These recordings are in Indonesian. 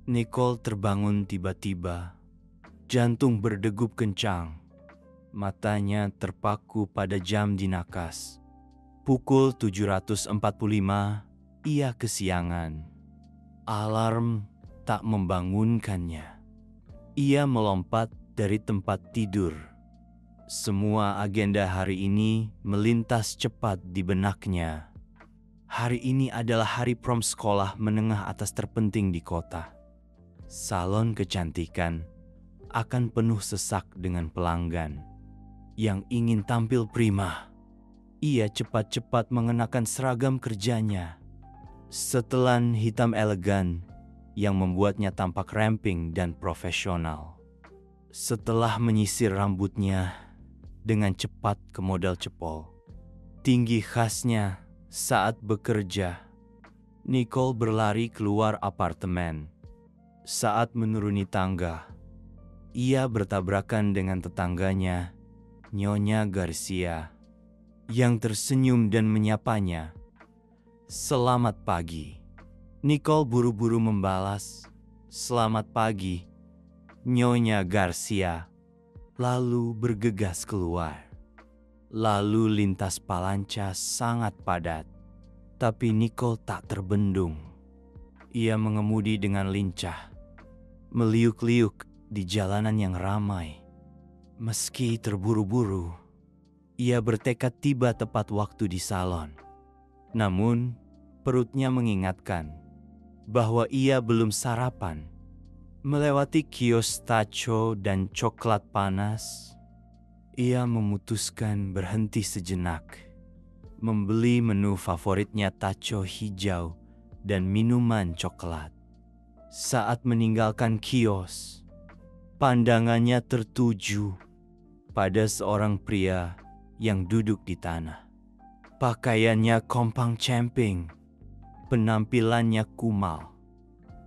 Nicole terbangun tiba-tiba. Jantung berdegup kencang. Matanya terpaku pada jam di nakas. Pukul 7.45, ia kesiangan. Alarm tak membangunkannya. Ia melompat dari tempat tidur. Semua agenda hari ini melintas cepat di benaknya. Hari ini adalah hari prom sekolah menengah atas terpenting di kota. Salon kecantikan akan penuh sesak dengan pelanggan yang ingin tampil prima. Ia cepat-cepat mengenakan seragam kerjanya. Setelan hitam elegan yang membuatnya tampak ramping dan profesional. Setelah menyisir rambutnya dengan cepat ke model cepol. Tinggi khasnya saat bekerja. Nicole berlari keluar apartemen. Saat menuruni tangga, ia bertabrakan dengan tetangganya, Nyonya Garcia, yang tersenyum dan menyapanya. "Selamat pagi." Nicole buru-buru membalas, "Selamat pagi, Nyonya Garcia." Lalu bergegas keluar. Lalu lintas Palanca sangat padat. Tapi Nicole tak terbendung. Ia mengemudi dengan lincah, meliuk-liuk di jalanan yang ramai. Meski terburu-buru, ia bertekad tiba tepat waktu di salon. Namun, perutnya mengingatkan bahwa ia belum sarapan. Melewati kios taco dan coklat panas, ia memutuskan berhenti sejenak, membeli menu favoritnya taco hijau dan minuman coklat. Saat meninggalkan kios, pandangannya tertuju pada seorang pria yang duduk di tanah. Pakaiannya kompang-camping, penampilannya kumal,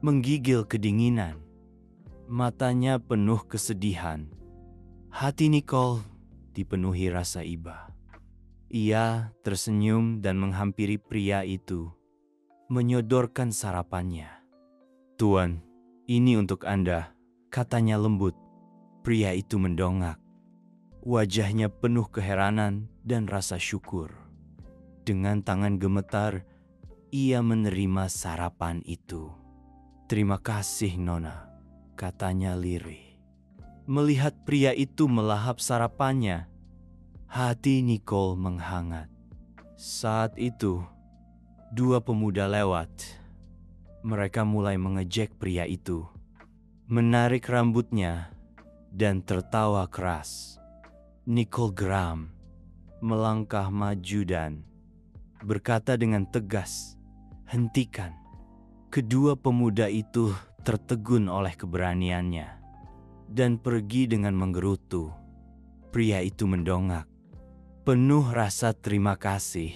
menggigil kedinginan. Matanya penuh kesedihan. Hati Nicole dipenuhi rasa iba. Ia tersenyum dan menghampiri pria itu, menyodorkan sarapannya. "Tuan, ini untuk Anda," katanya lembut. Pria itu mendongak. Wajahnya penuh keheranan dan rasa syukur. Dengan tangan gemetar, ia menerima sarapan itu. "Terima kasih, Nona," katanya lirih. Melihat pria itu melahap sarapannya, hati Nicole menghangat. Saat itu, dua pemuda lewat. Mereka mulai mengejek pria itu, menarik rambutnya, dan tertawa keras. Nicole geram, melangkah maju dan berkata dengan tegas, "Hentikan." Kedua pemuda itu tertegun oleh keberaniannya dan pergi dengan menggerutu. Pria itu mendongak, penuh rasa terima kasih.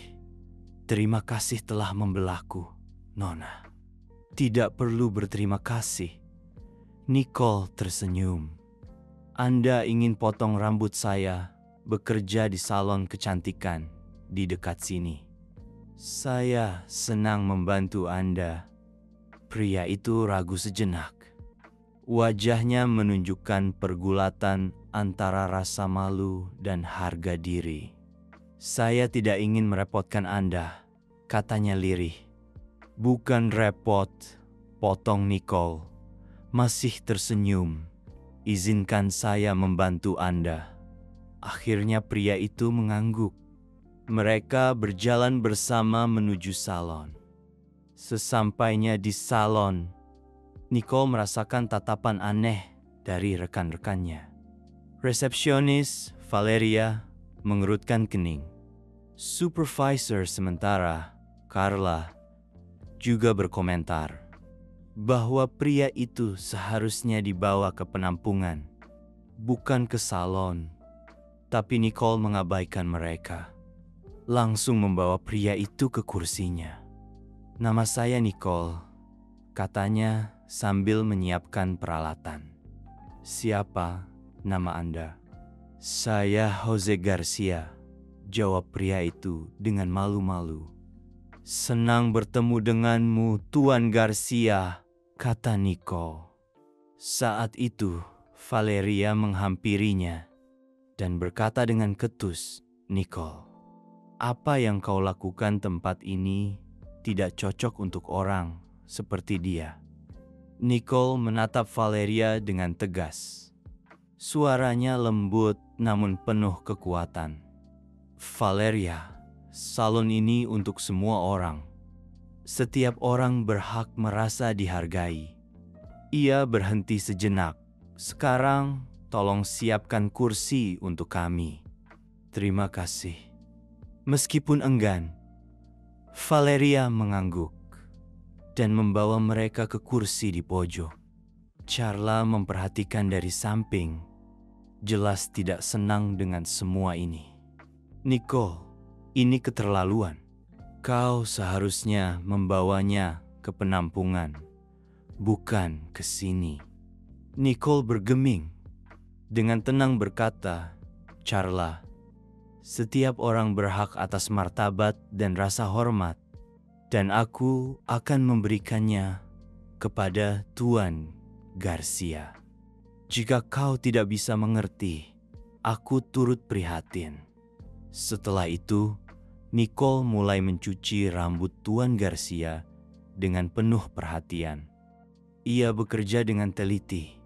"Terima kasih telah membelaku, Nona." "Tidak perlu berterima kasih." Nicole tersenyum. "Anda ingin potong rambut saya, bekerja di salon kecantikan di dekat sini. Saya senang membantu Anda." Pria itu ragu sejenak. Wajahnya menunjukkan pergulatan antara rasa malu dan harga diri. "Saya tidak ingin merepotkan Anda," katanya lirih. "Bukan repot," potong Nicole, masih tersenyum. "Izinkan saya membantu Anda." Akhirnya pria itu mengangguk. Mereka berjalan bersama menuju salon. Sesampainya di salon, Nicole merasakan tatapan aneh dari rekan-rekannya. Resepsionis Valeria mengerutkan kening. Supervisor sementara, Carla, juga berkomentar bahwa pria itu seharusnya dibawa ke penampungan, bukan ke salon. Tapi Nicole mengabaikan mereka, langsung membawa pria itu ke kursinya. "Nama saya Nicole," katanya sambil menyiapkan peralatan. "Siapa nama Anda?" "Saya Jose Garcia," jawab pria itu dengan malu-malu. "Senang bertemu denganmu, Tuan Garcia," kata Nicole. Saat itu, Valeria menghampirinya dan berkata dengan ketus, "Nicole, apa yang kau lakukan tempat ini tidak cocok untuk orang seperti dia." Nicole menatap Valeria dengan tegas. Suaranya lembut namun penuh kekuatan. "Valeria, salon ini untuk semua orang. Setiap orang berhak merasa dihargai." Ia berhenti sejenak. "Sekarang, tolong siapkan kursi untuk kami." "Terima kasih." Meskipun enggan, Valeria mengangguk dan membawa mereka ke kursi di pojok. Carla memperhatikan dari samping, jelas tidak senang dengan semua ini. "Nicole, ini keterlaluan. Kau seharusnya membawanya ke penampungan, bukan ke sini." Nicole bergeming. Dengan tenang berkata, "Carla, setiap orang berhak atas martabat dan rasa hormat, dan aku akan memberikannya kepada Tuan Garcia. Jika kau tidak bisa mengerti, aku turut prihatin." Setelah itu, Nicole mulai mencuci rambut Tuan Garcia dengan penuh perhatian. Ia bekerja dengan teliti,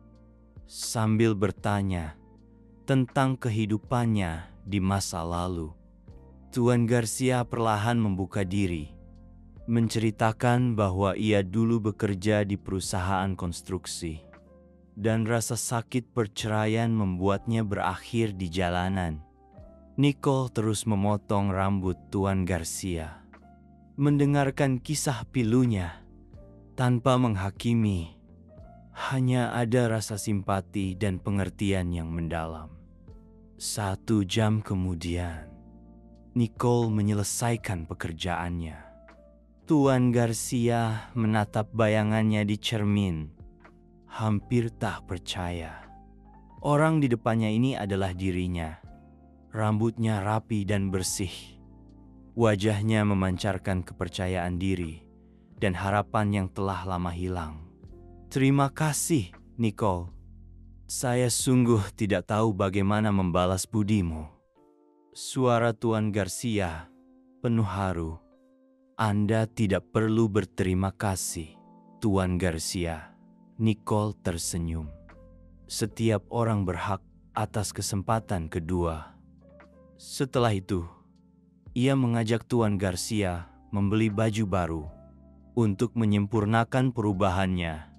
sambil bertanya tentang kehidupannya di masa lalu. Tuan Garcia perlahan membuka diri, menceritakan bahwa ia dulu bekerja di perusahaan konstruksi, dan rasa sakit perceraian membuatnya berakhir di jalanan. Nicole terus memotong rambut Tuan Garcia, mendengarkan kisah pilunya tanpa menghakimi. Hanya ada rasa simpati dan pengertian yang mendalam. 1 jam kemudian, Nicole menyelesaikan pekerjaannya. Tuan Garcia menatap bayangannya di cermin, hampir tak percaya. Orang di depannya ini adalah dirinya. Rambutnya rapi dan bersih. Wajahnya memancarkan kepercayaan diri dan harapan yang telah lama hilang. "Terima kasih, Nicole. Saya sungguh tidak tahu bagaimana membalas budimu." Suara Tuan Garcia penuh haru. "Anda tidak perlu berterima kasih, Tuan Garcia." Nicole tersenyum. "Setiap orang berhak atas kesempatan kedua." Setelah itu, ia mengajak Tuan Garcia membeli baju baru untuk menyempurnakan perubahannya.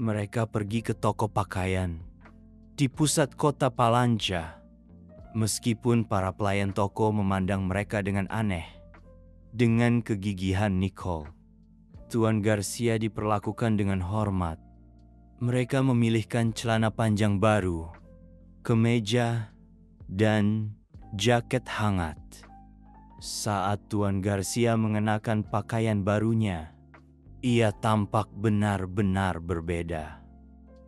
Mereka pergi ke toko pakaian di pusat kota Palanca. Meskipun para pelayan toko memandang mereka dengan aneh, dengan kegigihan Nicole, Tuan Garcia diperlakukan dengan hormat. Mereka memilihkan celana panjang baru, kemeja, dan jaket hangat. Saat Tuan Garcia mengenakan pakaian barunya, ia tampak benar-benar berbeda.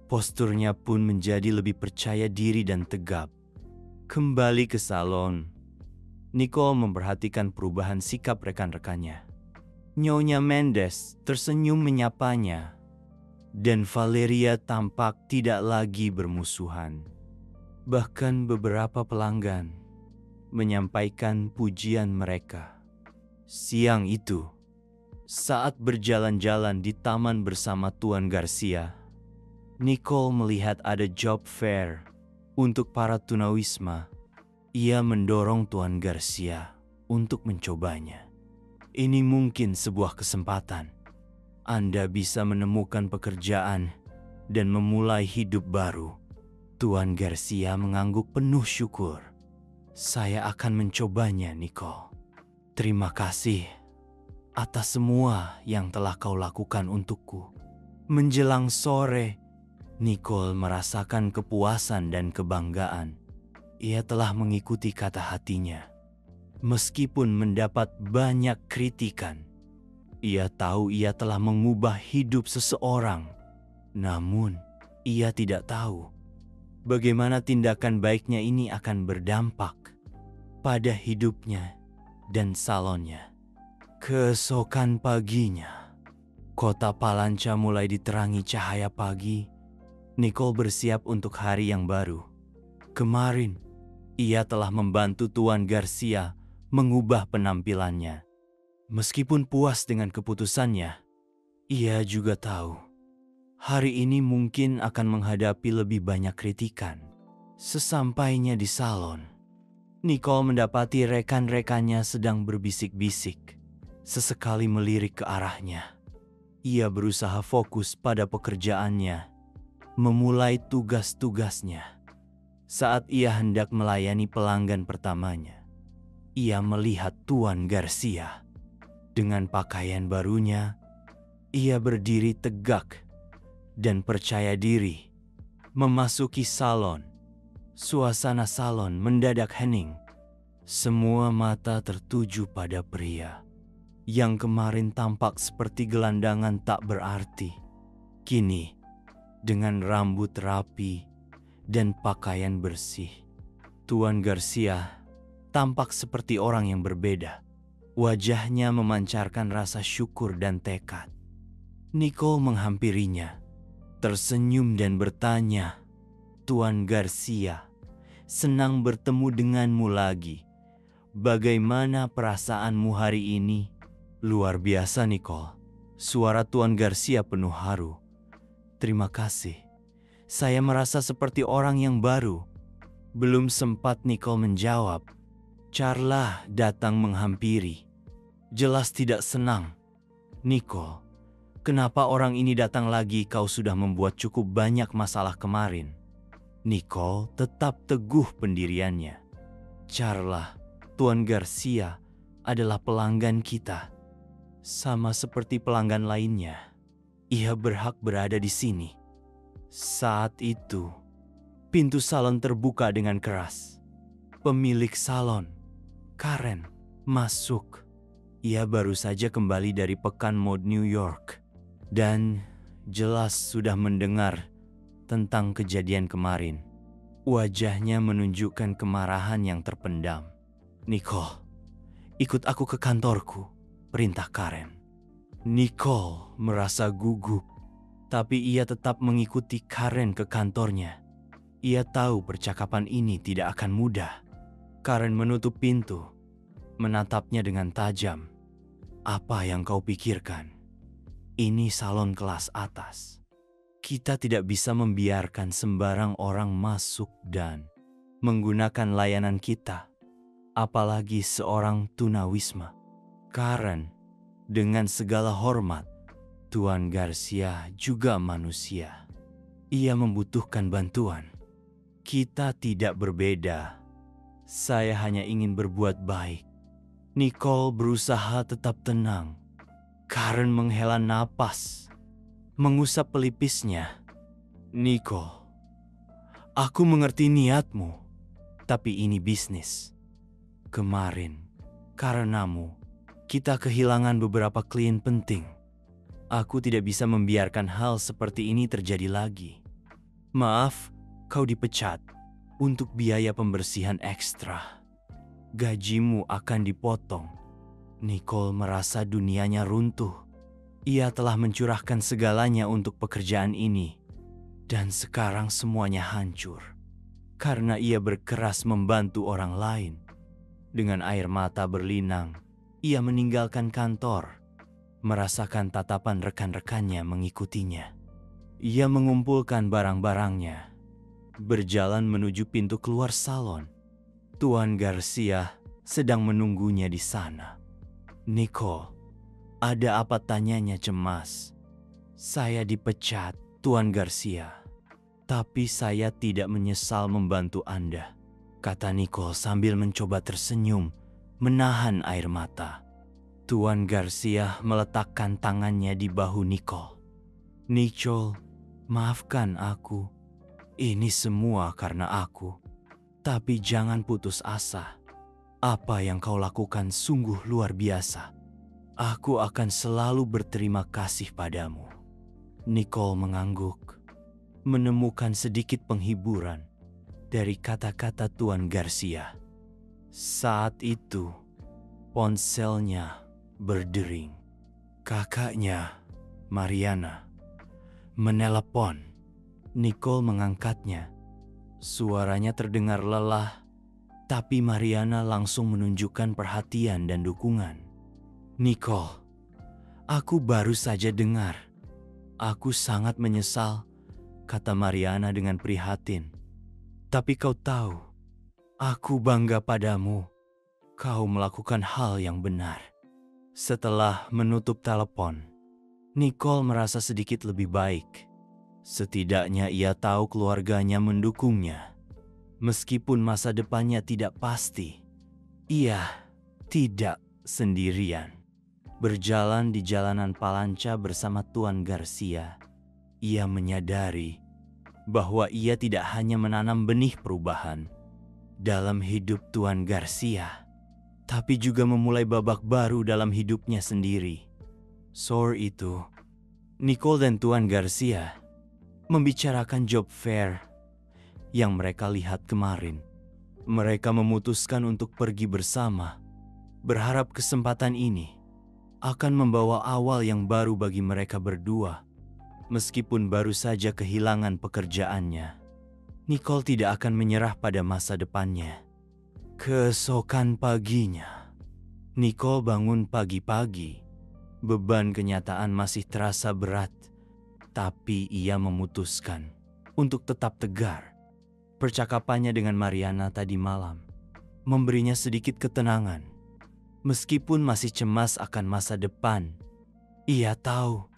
Posturnya pun menjadi lebih percaya diri dan tegap. Kembali ke salon, Nicole memperhatikan perubahan sikap rekan-rekannya. Nyonya Mendes tersenyum menyapanya, dan Valeria tampak tidak lagi bermusuhan. Bahkan beberapa pelanggan menyampaikan pujian mereka. Siang itu, saat berjalan-jalan di taman bersama Tuan Garcia, Nicole melihat ada job fair untuk para tunawisma. Ia mendorong Tuan Garcia untuk mencobanya. "Ini mungkin sebuah kesempatan. Anda bisa menemukan pekerjaan dan memulai hidup baru." Tuan Garcia mengangguk penuh syukur. "Saya akan mencobanya, Nicole. Terima kasih atas semua yang telah kau lakukan untukku." Menjelang sore, Nicole merasakan kepuasan dan kebanggaan. Ia telah mengikuti kata hatinya. Meskipun mendapat banyak kritikan, ia tahu ia telah mengubah hidup seseorang. Namun, ia tidak tahu bagaimana tindakan baiknya ini akan berdampak pada hidupnya dan salonnya. Keesokan paginya, Kota Palanca mulai diterangi cahaya pagi. Nicole bersiap untuk hari yang baru. Kemarin, ia telah membantu Tuan Garcia mengubah penampilannya. Meskipun puas dengan keputusannya, ia juga tahu hari ini mungkin akan menghadapi lebih banyak kritikan. Sesampainya di salon, Nicole mendapati rekan-rekannya sedang berbisik-bisik. Sesekali melirik ke arahnya. Ia berusaha fokus pada pekerjaannya, memulai tugas-tugasnya. Saat ia hendak melayani pelanggan pertamanya, ia melihat Tuan Garcia. Dengan pakaian barunya, ia berdiri tegak dan percaya diri memasuki salon. Suasana salon mendadak hening. Semua mata tertuju pada pria yang kemarin tampak seperti gelandangan tak berarti. Kini, dengan rambut rapi dan pakaian bersih, Tuan Garcia tampak seperti orang yang berbeda. Wajahnya memancarkan rasa syukur dan tekad. Nicole menghampirinya, tersenyum dan bertanya, "Tuan Garcia, senang bertemu denganmu lagi. Bagaimana perasaanmu hari ini?" "Luar biasa, Nicole." Suara Tuan Garcia penuh haru. "Terima kasih. Saya merasa seperti orang yang baru." Belum sempat Nicole menjawab, Carla datang menghampiri. Jelas tidak senang. "Nicole, kenapa orang ini datang lagi? Kau sudah membuat cukup banyak masalah kemarin." Nicole tetap teguh pendiriannya. "Carla, Tuan Garcia adalah pelanggan kita. Sama seperti pelanggan lainnya. Ia berhak berada di sini." Saat itu, pintu salon terbuka dengan keras. Pemilik salon, Karen, masuk. Ia baru saja kembali dari pekan mode New York dan jelas sudah mendengar tentang kejadian kemarin. Wajahnya menunjukkan kemarahan yang terpendam. "Nicole, ikut aku ke kantorku," perintah Karen. Nicole merasa gugup, tapi ia tetap mengikuti Karen ke kantornya. Ia tahu percakapan ini tidak akan mudah. Karen menutup pintu, menatapnya dengan tajam. "Apa yang kau pikirkan? Ini salon kelas atas. Kita tidak bisa membiarkan sembarang orang masuk dan menggunakan layanan kita, apalagi seorang tunawisma." "Karen, dengan segala hormat, Tuan Garcia juga manusia. Ia membutuhkan bantuan. Kita tidak berbeda. Saya hanya ingin berbuat baik." Nicole berusaha tetap tenang. Karen menghela napas, mengusap pelipisnya. "Nicole, aku mengerti niatmu, tapi ini bisnis. Kemarin, karenamu, kita kehilangan beberapa klien penting. Aku tidak bisa membiarkan hal seperti ini terjadi lagi. Maaf, kau dipecat untuk biaya pembersihan ekstra. Gajimu akan dipotong." Nicole merasa dunianya runtuh. Ia telah mencurahkan segalanya untuk pekerjaan ini, dan sekarang semuanya hancur karena ia berkeras membantu orang lain. Dengan air mata berlinang, ia meninggalkan kantor, merasakan tatapan rekan-rekannya mengikutinya. Ia mengumpulkan barang-barangnya, berjalan menuju pintu keluar salon. Tuan Garcia sedang menunggunya di sana. "Nicole, ada apa?" tanyanya cemas. "Saya dipecat, Tuan Garcia. Tapi saya tidak menyesal membantu Anda," kata Nicole sambil mencoba tersenyum, menahan air mata. Tuan Garcia meletakkan tangannya di bahu Nicole. "Nicole, maafkan aku. Ini semua karena aku. Tapi jangan putus asa. Apa yang kau lakukan sungguh luar biasa. Aku akan selalu berterima kasih padamu." Nicole mengangguk, menemukan sedikit penghiburan dari kata-kata Tuan Garcia. Saat itu, ponselnya berdering. Kakaknya Mariana menelepon. Nicole mengangkatnya. Suaranya terdengar lelah, tapi Mariana langsung menunjukkan perhatian dan dukungan. "Nicole, aku baru saja dengar. Aku sangat menyesal," kata Mariana dengan prihatin. "Tapi kau tahu, aku bangga padamu. Kau melakukan hal yang benar." Setelah menutup telepon, Nicole merasa sedikit lebih baik. Setidaknya ia tahu keluarganya mendukungnya. Meskipun masa depannya tidak pasti, ia tidak sendirian. Berjalan di jalanan Pallancha bersama Tuan Garcia, ia menyadari bahwa ia tidak hanya menanam benih perubahan dalam hidup Tuan Garcia, tapi juga memulai babak baru dalam hidupnya sendiri. Sore itu, Nicole dan Tuan Garcia membicarakan job fair yang mereka lihat kemarin. Mereka memutuskan untuk pergi bersama, berharap kesempatan ini akan membawa awal yang baru bagi mereka berdua. Meskipun baru saja kehilangan pekerjaannya, Nicole tidak akan menyerah pada masa depannya. Keesokan paginya, Nicole bangun pagi-pagi. Beban kenyataan masih terasa berat, tapi ia memutuskan untuk tetap tegar. Percakapannya dengan Mariana tadi malam memberinya sedikit ketenangan. Meskipun masih cemas akan masa depan, ia tahu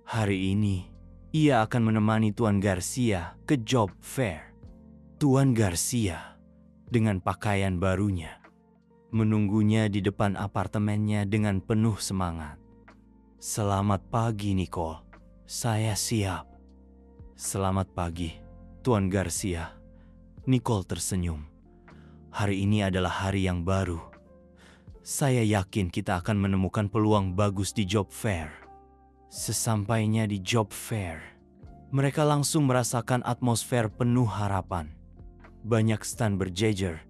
hari ini ia akan menemani Tuan Garcia ke job fair. Tuan Garcia dengan pakaian barunya menunggunya di depan apartemennya dengan penuh semangat. "Selamat pagi, Nicole. Saya siap." "Selamat pagi, Tuan Garcia." Nicole tersenyum. "Hari ini adalah hari yang baru. Saya yakin kita akan menemukan peluang bagus di job fair." Sesampainya di job fair, mereka langsung merasakan atmosfer penuh harapan. Banyak stand berjejer.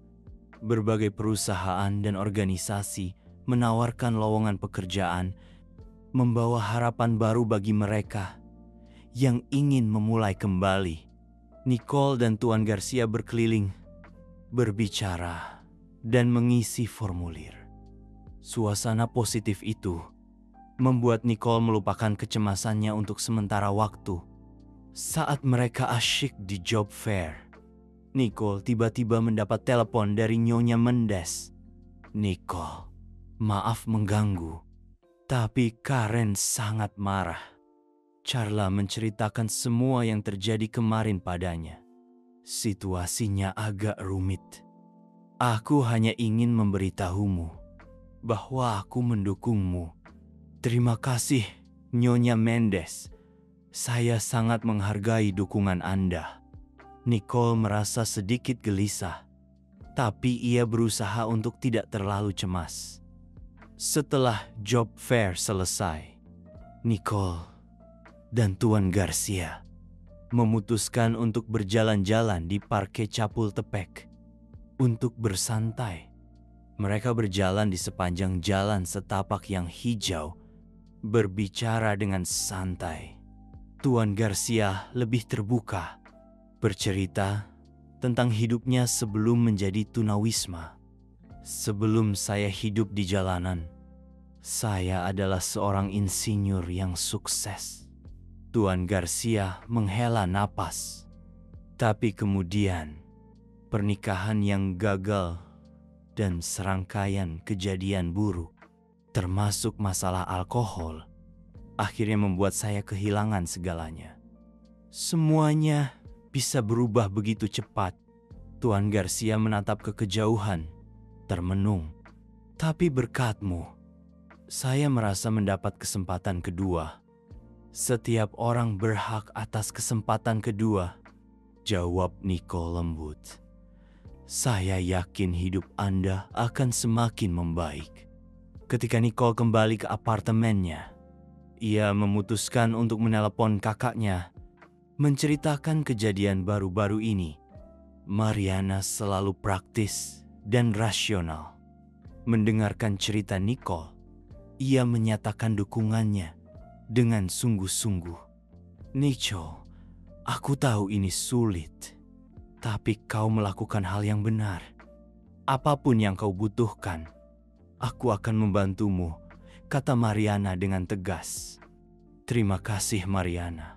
Berbagai perusahaan dan organisasi menawarkan lowongan pekerjaan, membawa harapan baru bagi mereka yang ingin memulai kembali. Nicole dan Tuan Garcia berkeliling, berbicara, dan mengisi formulir. Suasana positif itu membuat Nicole melupakan kecemasannya untuk sementara waktu. Saat mereka asyik di job fair, Nicole tiba-tiba mendapat telepon dari Nyonya Mendes. "Nicole, maaf mengganggu, tapi Karen sangat marah." Carla menceritakan semua yang terjadi kemarin padanya. "Situasinya agak rumit. Aku hanya ingin memberitahumu bahwa aku mendukungmu." "Terima kasih, Nyonya Mendes. Saya sangat menghargai dukungan Anda." Nicole merasa sedikit gelisah, tapi ia berusaha untuk tidak terlalu cemas. Setelah job fair selesai, Nicole dan Tuan Garcia memutuskan untuk berjalan-jalan di Parque Chapultepec untuk bersantai. Mereka berjalan di sepanjang jalan setapak yang hijau, berbicara dengan santai. Tuan Garcia lebih terbuka, bercerita tentang hidupnya sebelum menjadi tunawisma. "Sebelum saya hidup di jalanan, saya adalah seorang insinyur yang sukses." Tuan Garcia menghela napas. "Tapi kemudian, pernikahan yang gagal dan serangkaian kejadian buruk, termasuk masalah alkohol, akhirnya membuat saya kehilangan segalanya. Semuanya bisa berubah begitu cepat." Tuan Garcia menatap ke kejauhan, termenung. "Tapi berkatmu, saya merasa mendapat kesempatan kedua." "Setiap orang berhak atas kesempatan kedua," jawab Nicole lembut. "Saya yakin hidup Anda akan semakin membaik." Ketika Nicole kembali ke apartemennya, ia memutuskan untuk menelepon kakaknya, menceritakan kejadian baru-baru ini. Mariana selalu praktis dan rasional. Mendengarkan cerita Nicole, ia menyatakan dukungannya dengan sungguh-sungguh. Nicole, aku tahu ini sulit, tapi kau melakukan hal yang benar. Apapun yang kau butuhkan, aku akan membantumu, kata Mariana dengan tegas. Terima kasih Mariana,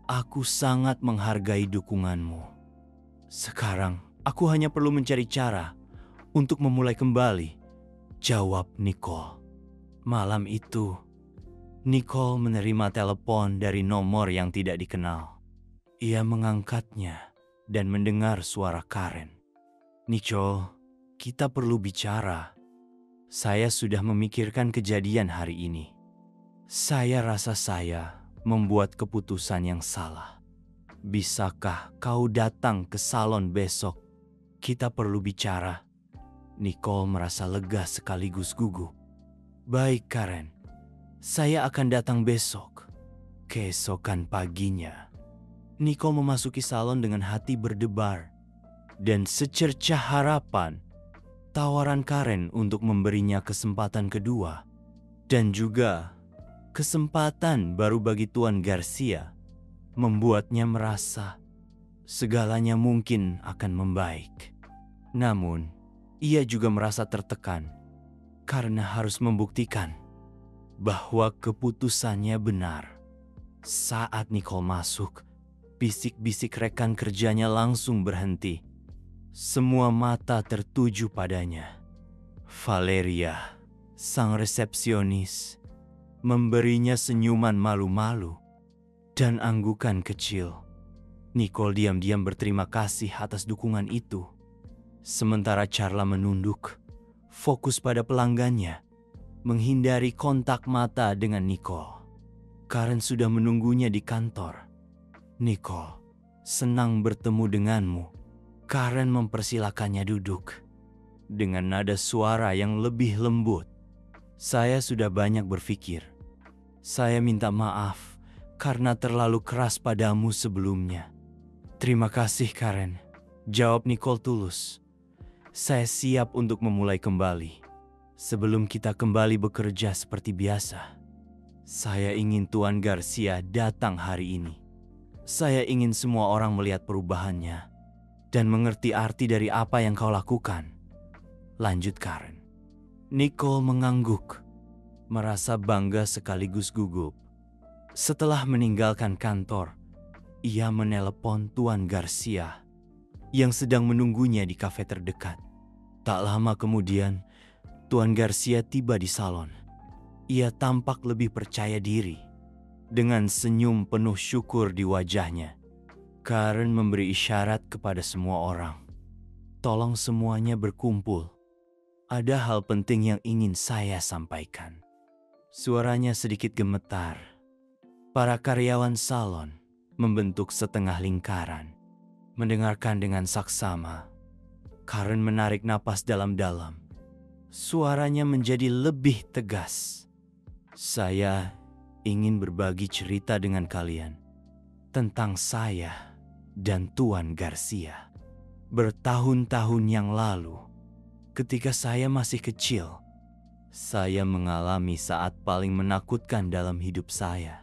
aku sangat menghargai dukunganmu. Sekarang aku hanya perlu mencari cara untuk memulai kembali, jawab Nicole. Malam itu, Nicole menerima telepon dari nomor yang tidak dikenal. Ia mengangkatnya dan mendengar suara Karen. Nicole, kita perlu bicara. Saya sudah memikirkan kejadian hari ini. Saya rasa saya membuat keputusan yang salah. Bisakah kau datang ke salon besok? Kita perlu bicara. Nicole merasa lega sekaligus gugup. Baik Karen, saya akan datang besok. Keesokan paginya, Nicole memasuki salon dengan hati berdebar dan secercah harapan tawaran Karen untuk memberinya kesempatan kedua dan juga kesempatan baru bagi Tuan Garcia membuatnya merasa segalanya mungkin akan membaik. Namun, ia juga merasa tertekan karena harus membuktikan bahwa keputusannya benar. Saat Nicole masuk, bisik-bisik rekan kerjanya langsung berhenti. Semua mata tertuju padanya. Valeria, sang resepsionis, memberinya senyuman malu-malu dan anggukan kecil. Nicole diam-diam berterima kasih atas dukungan itu. Sementara Carla menunduk, fokus pada pelanggannya, menghindari kontak mata dengan Nicole. Karen sudah menunggunya di kantor. Nicole, senang bertemu denganmu. Karen mempersilakannya duduk. Dengan nada suara yang lebih lembut. Saya sudah banyak berpikir. Saya minta maaf karena terlalu keras padamu sebelumnya. Terima kasih Karen, jawab Nicole tulus. Saya siap untuk memulai kembali. Sebelum kita kembali bekerja seperti biasa, saya ingin Tuan Garcia datang hari ini. Saya ingin semua orang melihat perubahannya dan mengerti arti dari apa yang kau lakukan. Lanjut Karen. Nicole mengangguk, merasa bangga sekaligus gugup. Setelah meninggalkan kantor, ia menelepon Tuan Garcia yang sedang menunggunya di kafe terdekat. Tak lama kemudian, Tuan Garcia tiba di salon. Ia tampak lebih percaya diri, dengan senyum penuh syukur di wajahnya. Karen memberi isyarat kepada semua orang. Tolong semuanya berkumpul. Ada hal penting yang ingin saya sampaikan. Suaranya sedikit gemetar. Para karyawan salon membentuk setengah lingkaran, mendengarkan dengan saksama. Karen menarik napas dalam-dalam. Suaranya menjadi lebih tegas. Saya ingin berbagi cerita dengan kalian tentang saya dan Tuan Garcia. Bertahun-tahun yang lalu, ketika saya masih kecil, saya mengalami saat paling menakutkan dalam hidup saya.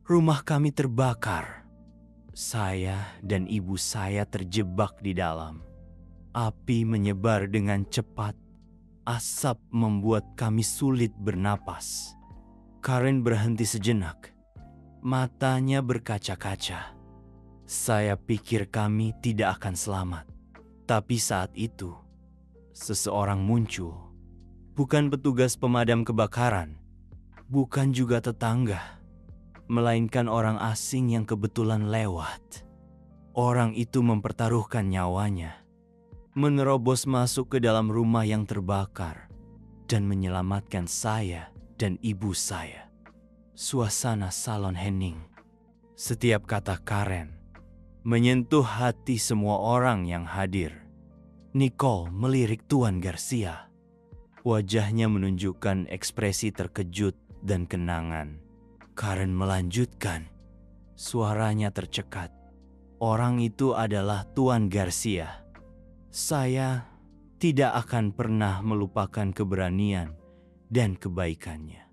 Rumah kami terbakar. Saya dan ibu saya terjebak di dalam. Api menyebar dengan cepat. Asap membuat kami sulit bernapas. Karen berhenti sejenak. Matanya berkaca-kaca. Saya pikir kami tidak akan selamat. Tapi saat itu, seseorang muncul. Bukan petugas pemadam kebakaran. Bukan juga tetangga. Melainkan orang asing yang kebetulan lewat. Orang itu mempertaruhkan nyawanya. Menerobos masuk ke dalam rumah yang terbakar dan menyelamatkan saya dan ibu saya. Suasana salon hening. Setiap kata Karen menyentuh hati semua orang yang hadir. Nicole melirik Tuan Garcia. Wajahnya menunjukkan ekspresi terkejut dan kenangan. Karen melanjutkan. Suaranya tercekat. Orang itu adalah Tuan Garcia. Saya tidak akan pernah melupakan keberanian dan kebaikannya.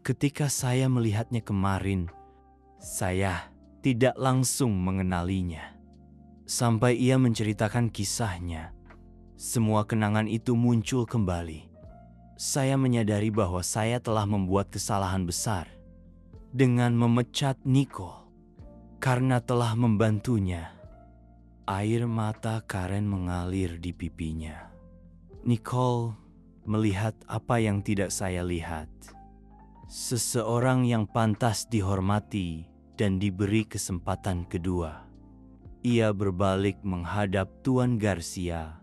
Ketika saya melihatnya kemarin, saya tidak langsung mengenalinya. Sampai ia menceritakan kisahnya, semua kenangan itu muncul kembali. Saya menyadari bahwa saya telah membuat kesalahan besar dengan memecat Nicole karena telah membantunya. Air mata Karen mengalir di pipinya. Nicole melihat apa yang tidak saya lihat. Seseorang yang pantas dihormati dan diberi kesempatan kedua. Ia berbalik menghadap Tuan Garcia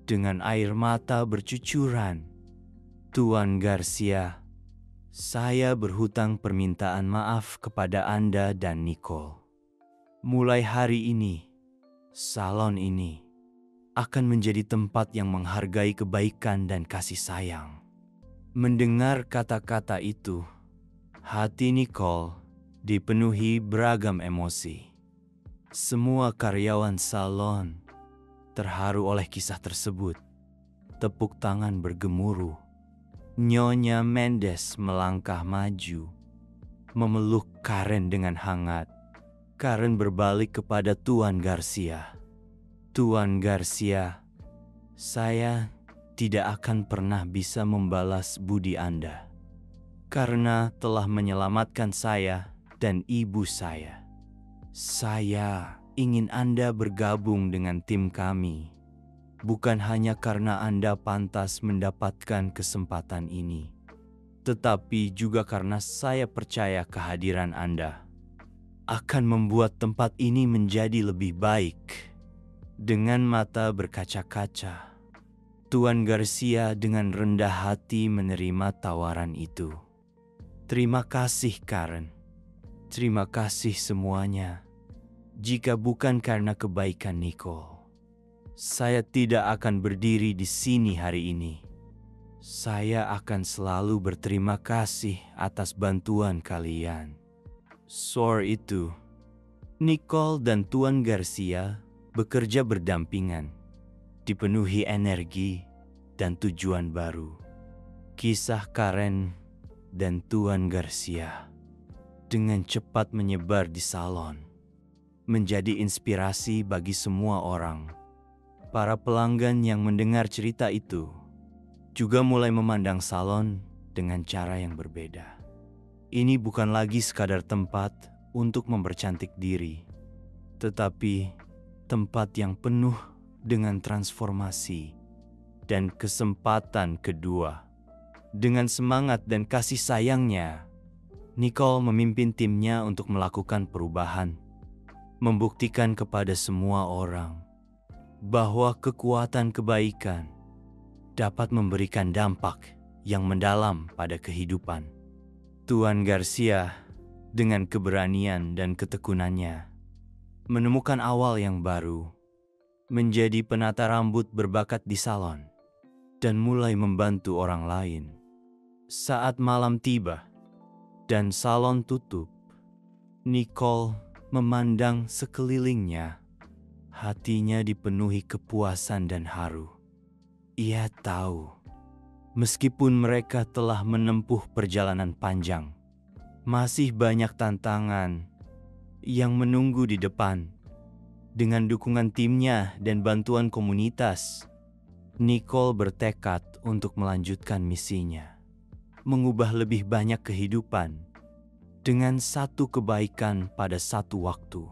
dengan air mata bercucuran. Tuan Garcia, saya berhutang permintaan maaf kepada Anda dan Nicole. Mulai hari ini, salon ini akan menjadi tempat yang menghargai kebaikan dan kasih sayang. Mendengar kata-kata itu, hati Nicole dipenuhi beragam emosi. Semua karyawan salon terharu oleh kisah tersebut. Tepuk tangan bergemuruh. Nyonya Mendes melangkah maju, memeluk Karen dengan hangat. Karen berbalik kepada Tuan Garcia. Tuan Garcia, saya tidak akan pernah bisa membalas budi Anda karena telah menyelamatkan saya dan ibu saya. Saya ingin Anda bergabung dengan tim kami, bukan hanya karena Anda pantas mendapatkan kesempatan ini, tetapi juga karena saya percaya kehadiran Anda akan membuat tempat ini menjadi lebih baik. Dengan mata berkaca-kaca, Tuan Garcia dengan rendah hati menerima tawaran itu. Terima kasih Karen. Terima kasih semuanya. Jika bukan karena kebaikan Nicole, saya tidak akan berdiri di sini hari ini. Saya akan selalu berterima kasih atas bantuan kalian. Sore itu, Nicole dan Tuan Garcia bekerja berdampingan, dipenuhi energi dan tujuan baru. Kisah Karen dan Tuan Garcia dengan cepat menyebar di salon, menjadi inspirasi bagi semua orang. Para pelanggan yang mendengar cerita itu juga mulai memandang salon dengan cara yang berbeda. Ini bukan lagi sekadar tempat untuk mempercantik diri, tetapi tempat yang penuh dengan transformasi dan kesempatan kedua. Dengan semangat dan kasih sayangnya, Nicole memimpin timnya untuk melakukan perubahan, membuktikan kepada semua orang bahwa kekuatan kebaikan dapat memberikan dampak yang mendalam pada kehidupan. Tuan Garcia dengan keberanian dan ketekunannya menemukan awal yang baru, menjadi penata rambut berbakat di salon, dan mulai membantu orang lain. Saat malam tiba dan salon tutup, Nicole memandang sekelilingnya. Hatinya dipenuhi kepuasan dan haru. Ia tahu, meskipun mereka telah menempuh perjalanan panjang, masih banyak tantangan yang menunggu di depan. Dengan dukungan timnya dan bantuan komunitas, Nicole bertekad untuk melanjutkan misinya, mengubah lebih banyak kehidupan dengan satu kebaikan pada satu waktu.